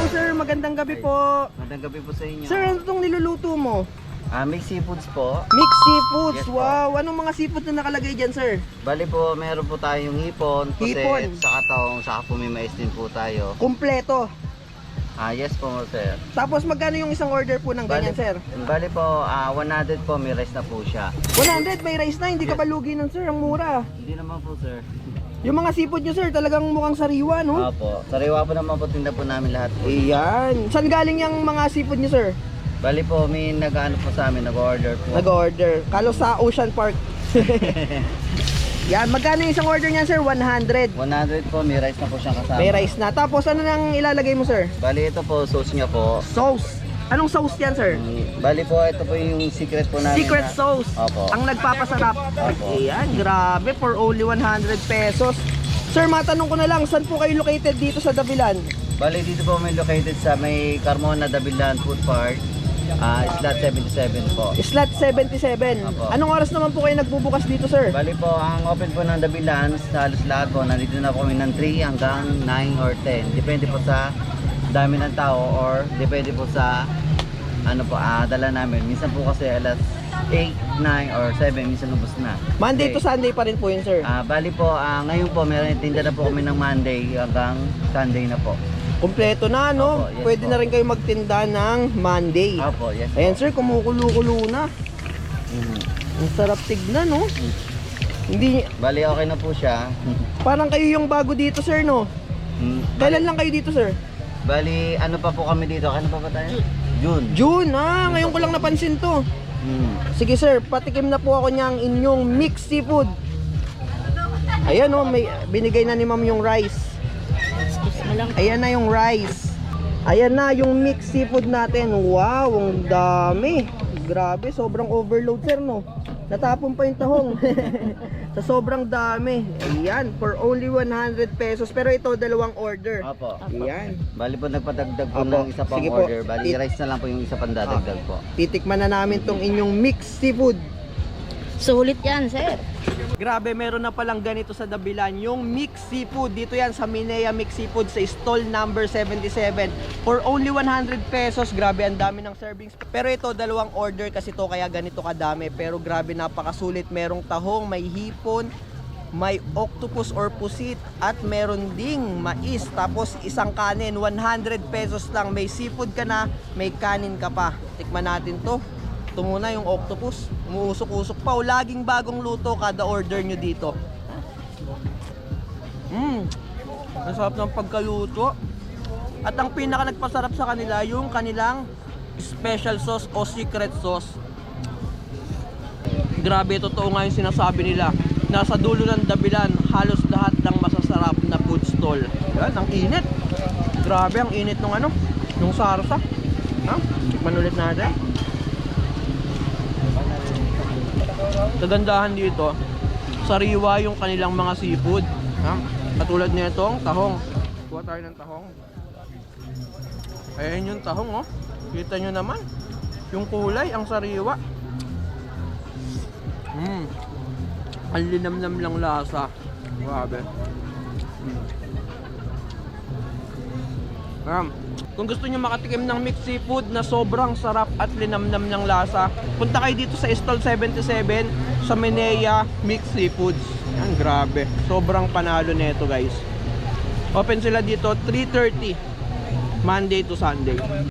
sir, magandang gabi po. Magandang gabi po sa inyo. Sir, ano itong niluluto mo? Mixed seafoods po. Mixed seafoods, Yes po. wow. Anong mga seafood na nakalagay dyan, sir? Bali po, meron po tayong hipon, Hipon. puset, saka taong, saka po may mais din po tayo. Kumpleto. Yes po, sir. Tapos magkano yung isang order po ng ganyan, sir? Bali po, 100 po, may rice na po siya. 100, may rice na, hindi ka pa lugi nun, sir. Ang mura. Hindi naman po, sir. Yung mga seafood nyo, sir, talagang mukhang sariwa, no? Opo, sariwa po naman po, tinda po namin lahat po. Ayan. Saan galing yung mga seafood nyo, sir? Bali po, may nag-ano po sa amin, nag-order po. Nag-order. Kalo sa Ocean Park. Yan, magkano yung isang order niyan, sir? 100. 100 po, may rice na po siyang kasama. May rice na. Tapos ano nang ilalagay mo, sir? Bali ito po, sauce niya po. Sauce. Anong sauce yan, sir? Bali po, ito po yung secret po namin. Secret sauce. Opo. Ang nagpapasarap. Opo. Ayan, grabe. For only 100 pesos. Sir, matanong ko na lang, saan po kayo located dito sa Davilan? Bali dito po may located sa may Carmona Davilan Food Park. Slot 77 po. Slot 77. Opo. Anong oras naman po kayo nagbubukas dito, sir? Bali po, ang open po ng Davilan sa halos lahat po, nandito na po kami ng 3 hanggang 9 or 10. Depende po sa dami ng tao or depende po sa ano po, dala namin. Minsan po kasi alas 8, 9 or 7, minsan ubos na. Monday to Okay. Sunday pa rin po yun, sir. Bali po, ngayon po meron tinda na po kami ng Monday hanggang Sunday na po. Kompleto na, no? Opo, yes Pwede po. na rin kayo magtinda ng Monday. Opo, yes po. Ayan, sir, kumukulo-kulo na. Mhm. Ang sarap tignan, no? Hindi, Bali okay na po siya. parang kayo yung bago dito, sir, no? Kailan lang kayo dito, sir? Bali, ano pa po kami dito? Ano pa ba tayo? June. June, ngayon ko lang napansin to. Sige, sir, patikim na po ako niyang inyong mixed seafood. Ayan, oh, may binigay na ni ma'am yung rice. Ayan na yung rice. Ayan na yung mixed seafood natin. Wow, ang dami. Grabe, sobrang overload, sir, no? Natapon pa yung tahong. Sa sobrang dami. Ayan, for only 100 pesos. Pero ito, dalawang order. Opo. Ayan. Bali po nagpadagdag po Opo. ng isa pang Sige po. order. Bali rice na lang po yung isa pang dadagdag po. Titikman na namin tong inyong mixed seafood. Sulit yan, sir. Grabe, meron na palang ganito sa Dabilan, yung mixed seafood. Dito yan sa Minea Mixed Seafood sa stall number 77. For only 100 pesos, grabe, ang dami ng servings. Pero ito, dalawang order kasi to kaya ganito kadami. Pero grabe, napakasulit. Merong tahong, may hipon, may octopus or pusit, at meron ding mais. Tapos isang kanin, 100 pesos lang. May seafood ka na, may kanin ka pa. Tikman natin to. Ito muna yung octopus. Umuusok-usok pa. Laging bagong luto kada order nyo dito. Ang sarap ng pagkaluto. At ang pinaka nagpasarap sa kanila, yung kanilang special sauce o secret sauce. Grabe, totoo nga yung sinasabi nila. Nasa dulo ng Dabilan, halos lahat ng masasarap na food stall. Yan, ang init. Grabe, ang init nung ano, nung sarsa. Tikman ulit natin. Kagandahan dito, sariwa yung kanilang mga seafood. Katulad nitong tahong. Kuha tayo ng tahong. Ayan yung tahong, oh. Kita nyo naman. Yung kulay, ang sariwa. Ang linamnam lang lasa. Grabe. Kung gusto nyo makatikim ng mixed seafood na sobrang sarap at linamnam ng lasa, punta kayo dito sa stall 77 sa Minea Mixed Seafoods. Yan, grabe. Sobrang panalo nito, guys. Open sila dito 3:30 Monday to Sunday.